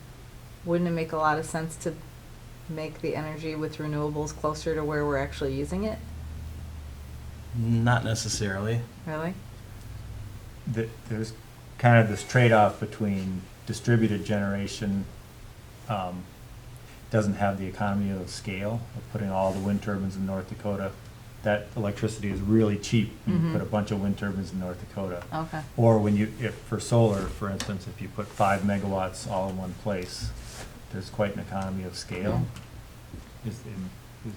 wouldn't it make a lot of sense to make the energy with renewables closer to where we're actually using it? Not necessarily. Really? There's kind of this trade-off between distributed generation, doesn't have the economy of scale of putting all the wind turbines in North Dakota. That electricity is really cheap when you put a Mhm. bunch of wind turbines in North Dakota. Okay. Or when you, if, for solar, for instance, if you put 5 megawatts all in one place, there's quite an economy of scale. Is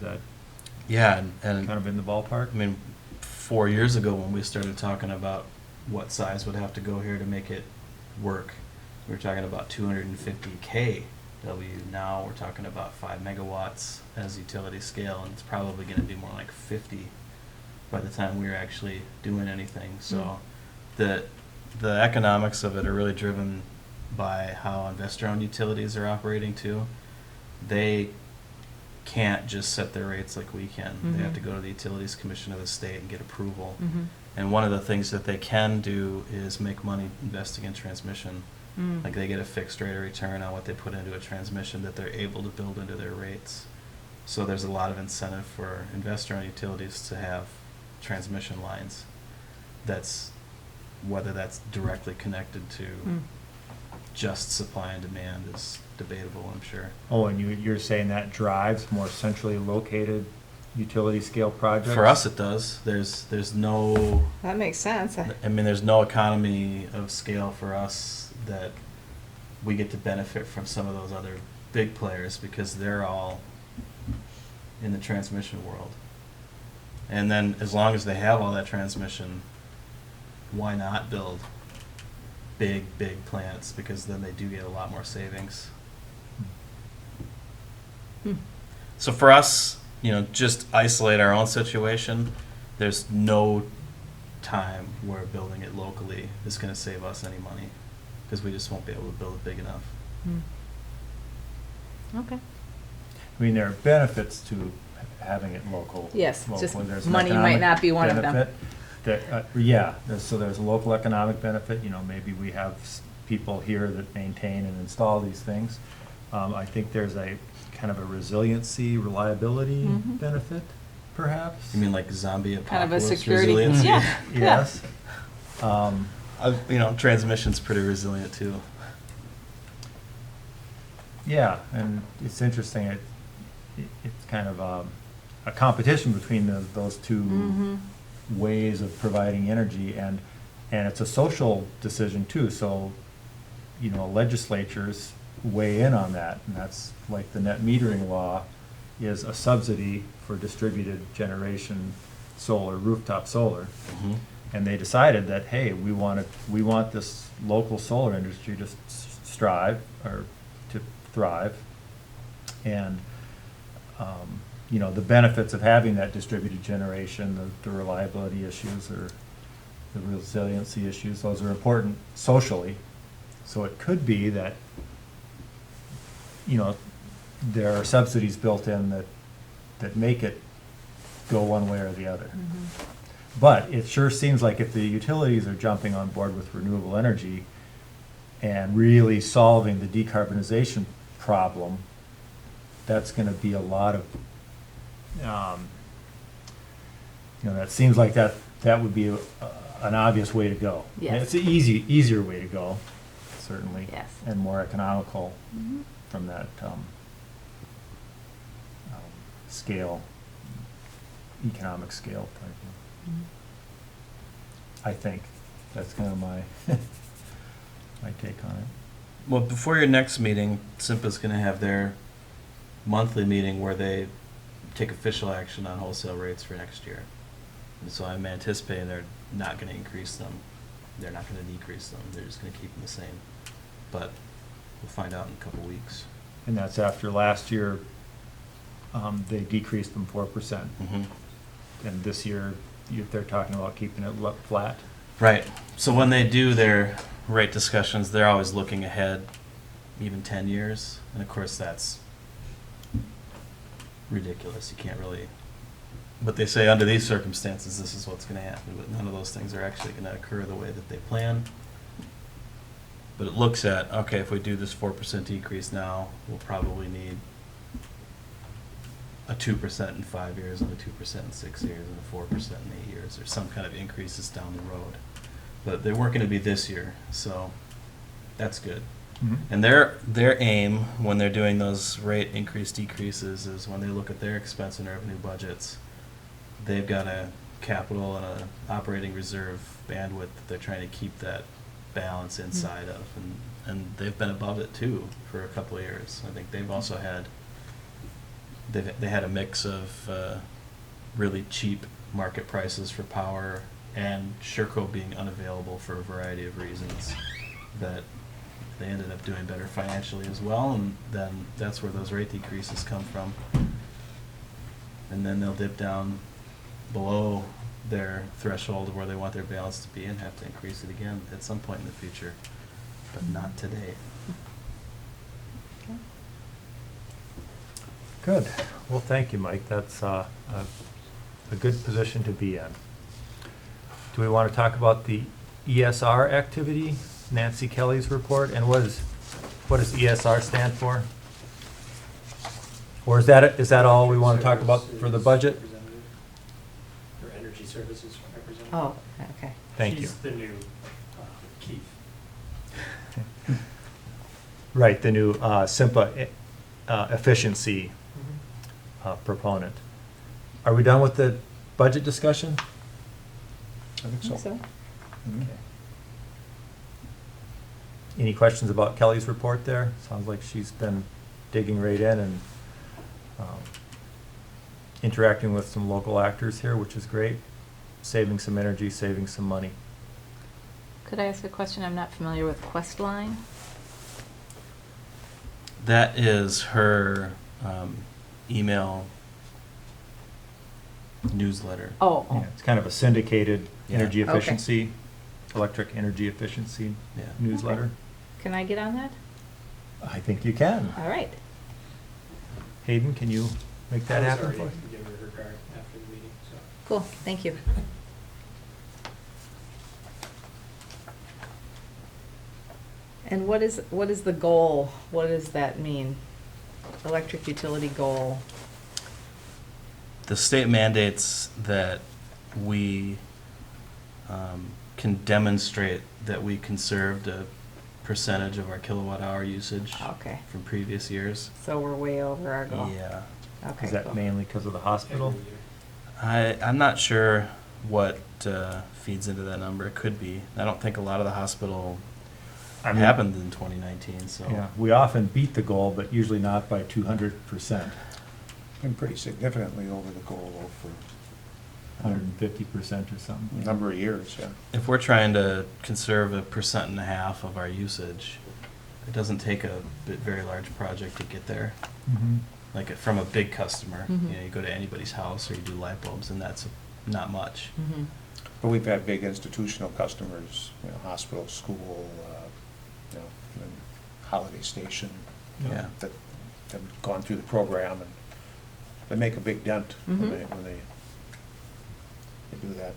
that Yeah, and kind of in the ballpark? I mean, 4 years ago when we started talking about what size would have to go here to make it work, we were talking about 250 kW. Now we're talking about 5 megawatts as utility scale, and it's probably going to be more like 50 by the time we're actually doing anything. So the economics of it are really driven by how investor-owned utilities are operating too. They can't just set their rates like we can. They have Mhm. to go to the Utilities Commission of the state and get approval. Mm-hmm. And one of the things that they can do is make money investing in transmission. Mm. Like they get a fixed rate of return on what they put into a transmission that they're able to build into their rates. So there's a lot of incentive for investor-owned utilities to have transmission lines. That's, whether that's directly connected to Mm. just supply and demand is debatable, I'm sure. Oh, and you're saying that drives more centrally located utility scale projects? For us, it does. There's no, That makes sense. I mean, there's no economy of scale for us that we get to benefit from some of those other big players because they're all in the transmission world. And then as long as they have all that transmission, why not build big plants? Because then they do get a lot more savings. Hmm. So for us, just isolate our own situation. There's no time where building it locally is going to save us any money because we just won't be able to build it big enough. Mm. Okay. I mean, there are benefits to having it local. Yes, just locally. There's an money might economic not be one of them. benefit yeah, so there's a local economic benefit, maybe we have people here that maintain and install these things. I think there's a kind of a resiliency, reliability Mhm. benefit, perhaps. You mean like zombie Kind of a apocalypse security. resiliency? Yeah. Yes. Transmission's pretty resilient too. Yeah, and it's interesting, it's kind of a competition between those two Mhm. ways of providing energy, and it's a social decision too, so, legislatures weigh in on that, and that's like the net metering law is a subsidy for distributed generation solar, rooftop solar. Mm-hmm. And they decided that, hey, we want this local solar industry to strive or to thrive. And, the benefits of having that distributed generation, the reliability issues or the resiliency issues, those are important socially. So it could be that, there are subsidies built in that make it go one way or the other. Mhm. But it sure seems like if the utilities are jumping on board with renewable energy and really solving the decarbonization problem, that's going to be a lot of, that seems like that would be an obvious way to go. Yes. It's an easier way to go, certainly. Yes. And more economical Mhm. from that scale, economic scale type of. I think, that's kind of my, my take on it. Well, before your next meeting, SIMPA's gonna have their monthly meeting where they take official action on wholesale rates for next year. And so I'm anticipating they're not gonna increase them. They're not gonna decrease them. They're just gonna keep them the same. But we'll find out in a couple weeks. And that's after last year, they decreased them 4%. Mm-hmm. And this year, they're talking about keeping it flat. Right. So when they do their rate discussions, they're always looking ahead, even 10 years. And of course, that's ridiculous. You can't really. But they say under these circumstances, this is what's going to happen. But none of those things are actually going to occur the way that they plan. But it looks at, okay, if we do this 4% decrease now, we'll probably need a 2% in 5 years and a 2% in 6 years and a 4% in 8 years, or some kind of increases down the road. But they weren't going to be this year, so that's good. Mm-hmm. And their aim when they're doing those rate increase decreases is when they look at their expense and revenue budgets, they've got a capital and a operating reserve bandwidth that they're trying to keep that balance inside of, and they've been above it too for a couple of years. I think they've also had they had a mix of really cheap market prices for power and Sherco being unavailable for a variety of reasons that they ended up doing better financially as well, and then that's where those rate decreases come from. And then they'll dip down below their threshold of where they want their balance to be and have to increase it again at some point in the future, but not today. Okay. Good. Well, thank you, Mike. That's a good position to be in. Do we want to talk about the ESR activity, Nancy Kelly's report, and what does ESR stand for? Or is that all we want to talk about for the budget? Or Energy Services Representative. Oh, okay. Thank you. She's the new Keith. Right, the new SIMPA efficiency proponent. Are we done with the budget discussion? I think so. Okay. Any questions about Kelly's report there? Sounds like she's been digging right in and interacting with some local actors here, which is great. Saving some energy, saving some money. Could I ask a question? I'm not familiar with Questline. That is her email newsletter. Oh, Yeah, it's kind of a syndicated Yeah. energy Okay. efficiency, electric energy efficiency Yeah. newsletter. can I get on that? I think you can. All right. Hayden, can you make that happen for us? I was already going to give her her card after the meeting, so. Cool, thank you. And what is the goal? What does that mean? Electric utility goal? The state mandates that we can demonstrate that we conserved a percentage of our kilowatt hour usage Okay, from previous years. so we're way over our goal. Yeah. Okay, Is that cool. mainly because of the hospital? Every year. I'm not sure what feeds into that number. It could be. I don't think a lot of the hospital I mean, happened in 2019, so. Yeah, we often beat the goal, but usually not by 200%, Been pretty significantly over the goal for 150% or something. a number of years, yeah. If we're trying to conserve 1.5% of our usage, it doesn't take a very large project to get there. Mhm. Like from a big customer, Mhm. you go to anybody's house or you do light bulbs, and that's not much. Mhm. But we've had big institutional customers, hospital, school, even Holiday Station, Yeah. that have gone through the program, and they make a big dent when Mhm. when they do that.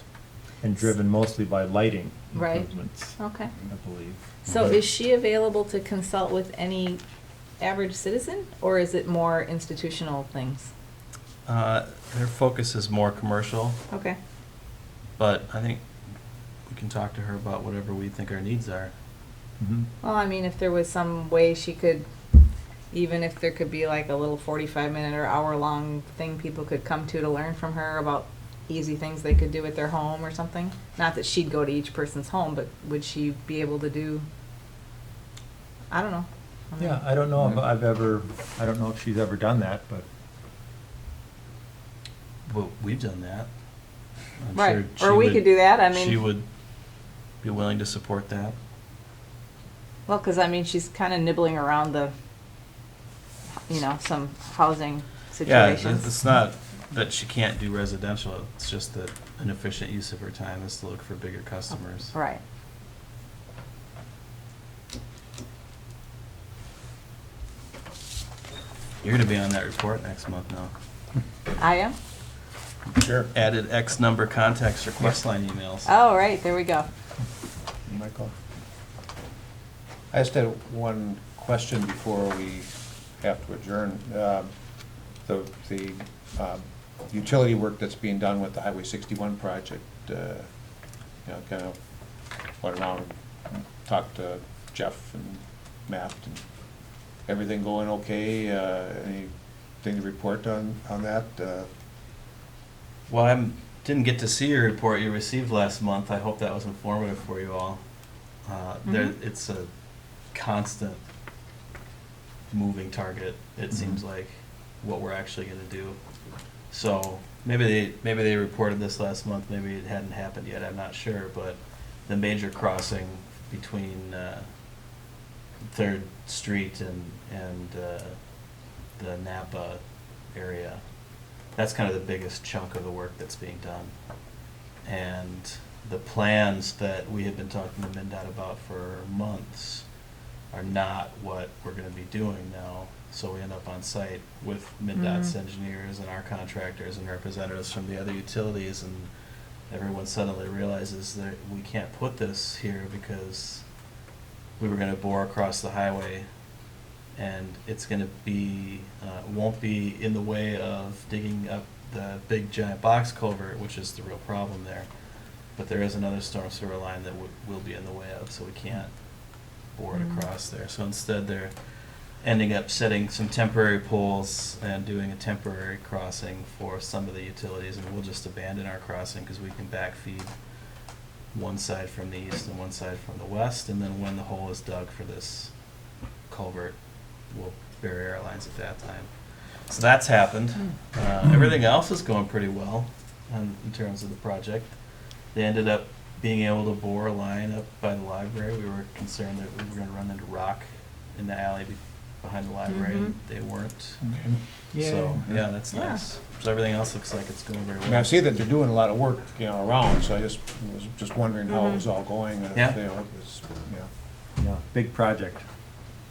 And driven mostly by lighting Right. improvements, Okay. I believe. So is she available to consult with any average citizen, or is it more institutional things? Their focus is more commercial, Okay. but I think we can talk to her about whatever we think our needs are. Mhm. Well, I mean, if there was some way she could Even if there could be like a little 45-minute or hour-long thing people could come to learn from her about easy things they could do at their home or something? Not that she'd go to each person's home, but would she be able to do, I don't know. I mean, Yeah, I don't know if I don't know if she's ever done that, but Well, we've done that. I'm Right, sure she or we would- could do that, I mean. She would be willing to support that. Well, because I mean, she's kind of nibbling around the, some housing Yeah, situations. it's not that she can't do residential, it's just that an efficient use of her time is to look for bigger customers. Right. You're gonna be on that report next month now. I am? Sure. Added X number contacts request line emails. Oh, right, there we go. Michael? I just had one question before we have to adjourn. The utility work that's being done with the Highway 61 project, kind of went around and talked to Jeff and Matt, and everything going okay? Anything to report on that? Well, I didn't get to see your report you received last month. I hope that was informative for you all. It's a constant moving target, it seems like, what we're actually gonna do. So maybe they reported this last month, maybe it hadn't happened yet, I'm not sure, but the major crossing between 3rd Street and the Napa area, that's kind of the biggest chunk of the work that's being done. And the plans that we have been talking to MnDOT about for months are not what we're gonna be doing now. So we end up on site with MnDOT's engineers and our contractors and representatives from the other utilities, and everyone suddenly realizes that we can't put this here because we were gonna bore across the highway, and it's gonna be, won't be in the way of digging up the big giant box culvert, which is the real problem there. But there is another storm sewer line that will be in the way of, so we can't bore it across there. So instead, they're ending up setting some temporary poles and doing a temporary crossing for some of the utilities, and we'll just abandon our crossing because we can backfeed one side from the east and one side from the west, and then when the hole is dug for this culvert, we'll bury our lines at that time. So that's happened. Everything else is going pretty well in terms of the project. They ended up being able to bore a line up by the library. We were concerned that we were going to run into rock in the alley behind the library, and they weren't. So, yeah, that's Yeah. nice. So everything else looks like it's going very I well. mean, I see that they're doing a lot of work, around, so I was just wondering how it was all going. And if, Yeah. it was, yeah, big project.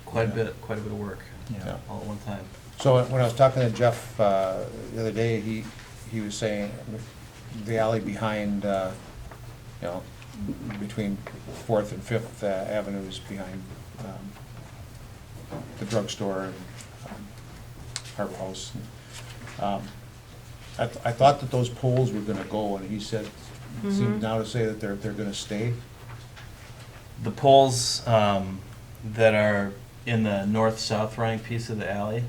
Quite a bit of work Yeah. all at one time. So when I was talking to Jeff the other day, he was saying the alley behind, between 4th and 5th Avenues behind the drugstore and Harbor House. I thought that those poles were gonna go, and he said, seemed now to say that they're gonna stay. The poles that are in the north-south running piece of the alley,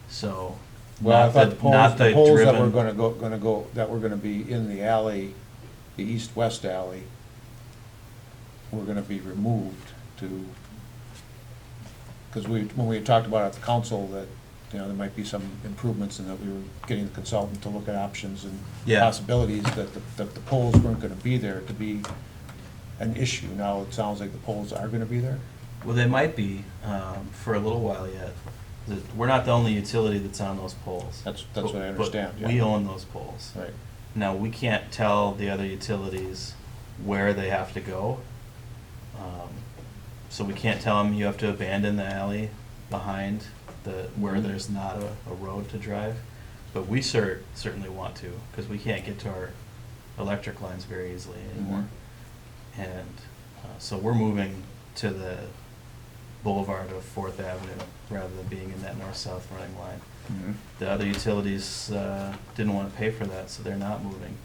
so Well, I not thought the, the not the poles that were driven. that were gonna be in the alley, the east-west alley, were gonna be removed to, because when we had talked about it at the council that, there might be some improvements, and that we were getting the consultant to look at options and Yeah. possibilities, that the poles weren't gonna be there to be an issue. Now, it sounds like the poles are gonna be there? Well, they might be for a little while yet. We're not the only utility that's on those poles. That's what I understand, But we yeah. own those poles. Right. Now, we can't tell the other utilities where they have to go. So we can't tell them you have to abandon the alley behind where there's not a road to drive. But we certainly want to, because we can't get to our electric lines very easily anymore. And so we're moving to the boulevard of 4th Avenue rather than being in that north-south running line. The other utilities didn't want to pay for that, so they're not moving.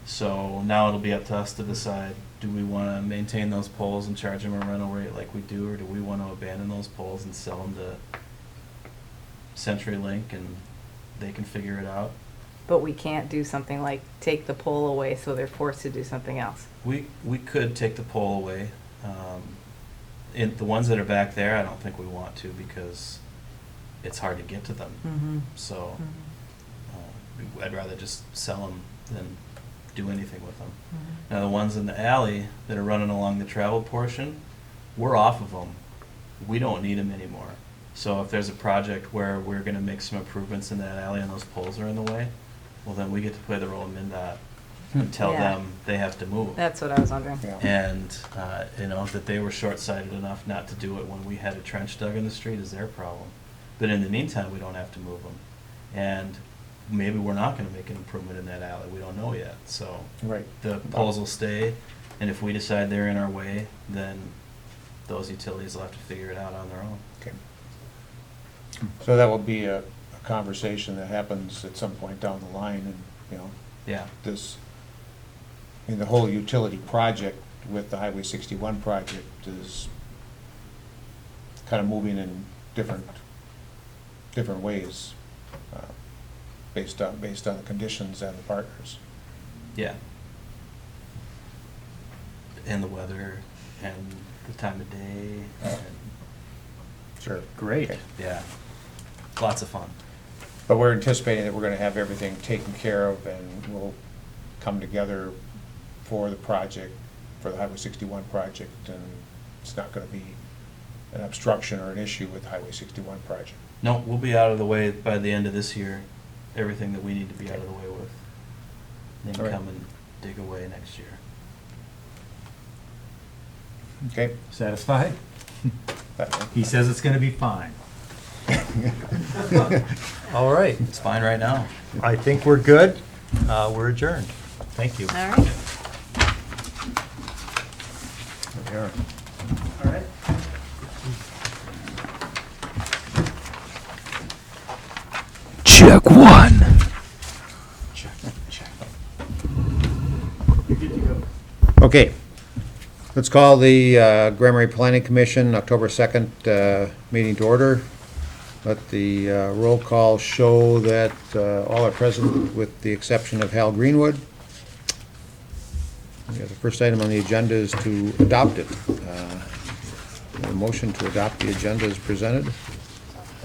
So now it'll be up to us to decide, do we want to maintain those poles and charge them a rental rate like we do, or do we want to abandon those poles and sell them to CenturyLink and they can figure it out? But we can't do something like take the pole away so they're forced to do something else. We could take the pole away. In the ones that are back there, I don't think we want to because it's hard to get to them. Mm-hmm. So I'd rather just sell them than do anything with them. Mm-hmm. Now, the ones in the alley that are running along the travel portion, we're off of them. We don't need them anymore. So if there's a project where we're going to make some improvements in that alley and those poles are in the way, well, then we get to play the role of MnDOT and tell Yeah. them they have to move. That's what I was wondering. Yeah. And, that they were short-sighted enough not to do it when we had a trench dug in the street is their problem. But in the meantime, we don't have to move them. And maybe we're not gonna make an improvement in that alley, we don't know yet, so. Right. The poles will stay, and if we decide they're in our way, then those utilities will have to figure it out on their own. Okay. So that will be a conversation that happens at some point down the line, and, Yeah, this, the whole utility project with the Highway 61 project is kind of moving in different ways, based on the conditions and the partners. yeah. And the weather, and the time of day, and, Sure. great, yeah, lots of fun. But we're anticipating that we're gonna have everything taken care of, and we'll come together for the project, for the Highway 61 project, and it's not gonna be an obstruction or an issue with the Highway 61 project. No, we'll be out of the way by the end of this year, everything that we need to be out of the way with. Then All right. come and dig away next year. Okay? Satisfied? That- He says it's gonna be fine. All right, It's fine right now. I think we're good. We're adjourned. Thank you. All right. Yeah. All right. Check one. You're good to go. Okay, let's call the Grand Marais Planning Commission October 2nd meeting to order. Let the roll call show that all are present with the exception of Hal Greenwood. The first item on the agenda is to adopt it. A motion to adopt the agenda is presented.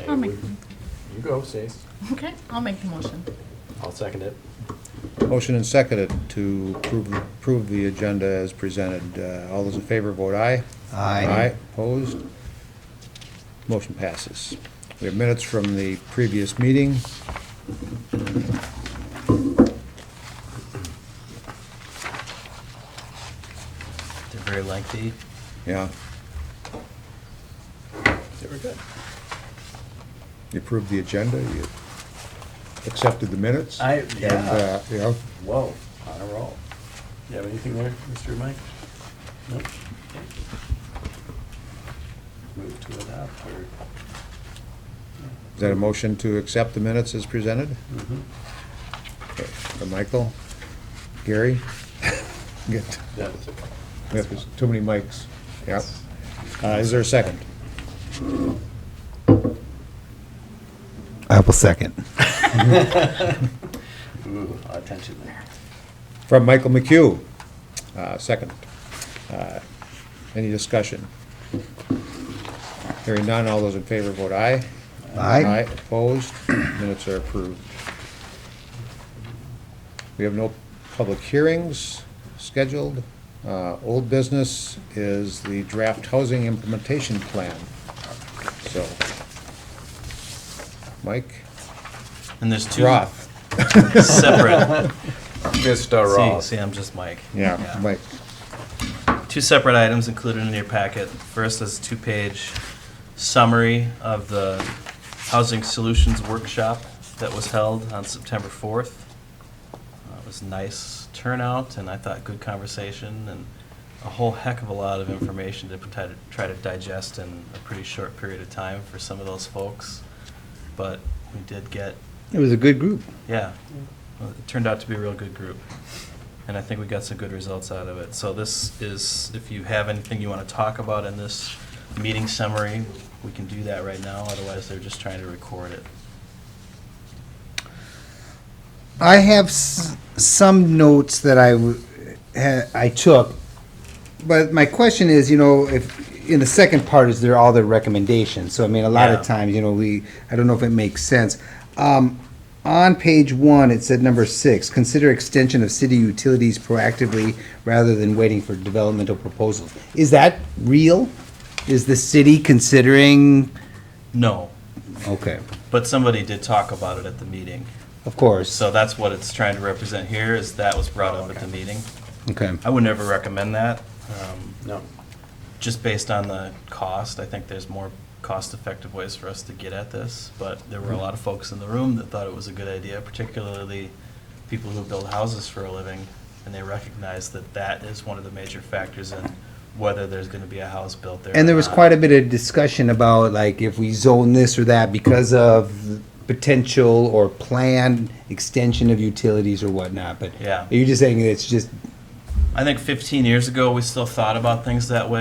I'll make, You go, Stace. okay, I'll make the motion. I'll second it. Motion and seconded to approve the agenda as presented. All those in favor vote aye. Aye, opposed? Motion passes. We have minutes from the previous meeting. They're very lengthy. Yeah, They were good. you approved the agenda, you accepted the minutes. Yeah. And, yeah, Whoa, on a roll. You have anything there, Mr. Mike? Nope. Move to adopt, or? is that a motion to accept the minutes as presented? Mhm. Okay, from Michael? Gary? Get, Yeah. there's too many mics. Yeah. Is there a second? I will second. Ooh, attention there. From Michael McHugh, second. Any discussion? Hearing none, all those in favor vote aye. Aye. Opposed? Minutes are approved. We have no public hearings scheduled. Old business is the draft housing implementation plan. So, Mike And there's two Roth. separate, Mr. see, I'm just Mike. Yeah, Mike. Two separate items included in your packet. First is a two-page summary of the Housing Solutions Workshop that was held on September 4th. It was a nice turnout, and I thought good conversation, and a whole heck of a lot of information to try to digest in a pretty short period of time for some of those folks. But we did get, It was a good group. yeah, well, it turned out to be a real good group. and I think we got some good results out of it. So this is, if you have anything you want to talk about in this meeting summary, we can do that right now, otherwise they're just trying to record it. I have some notes that I took, but my question is, if, in the second part is there all the recommendations, so I mean, a lot Yeah. of times, I don't know if it makes sense. On page 1, it said number 6, consider extension of city utilities proactively rather than waiting for developmental proposals. Is that real? Is the city considering, No, okay, but somebody did talk about it at the meeting. of course, So that's what it's trying to represent here, is that was brought up at the meeting. okay. I would never recommend that, No. just based on the cost. I think there's more cost-effective ways for us to get at this, but there were a lot of folks in the room that thought it was a good idea, particularly people who build houses for a living, and they recognize that that is one of the major factors in whether there's going to be a house built there. And there or was not. quite a bit of discussion about, like, if we zone this or that because of potential or planned extension of utilities or whatnot, but Yeah. you're just saying it's just I think 15 years ago, we still thought about things that way.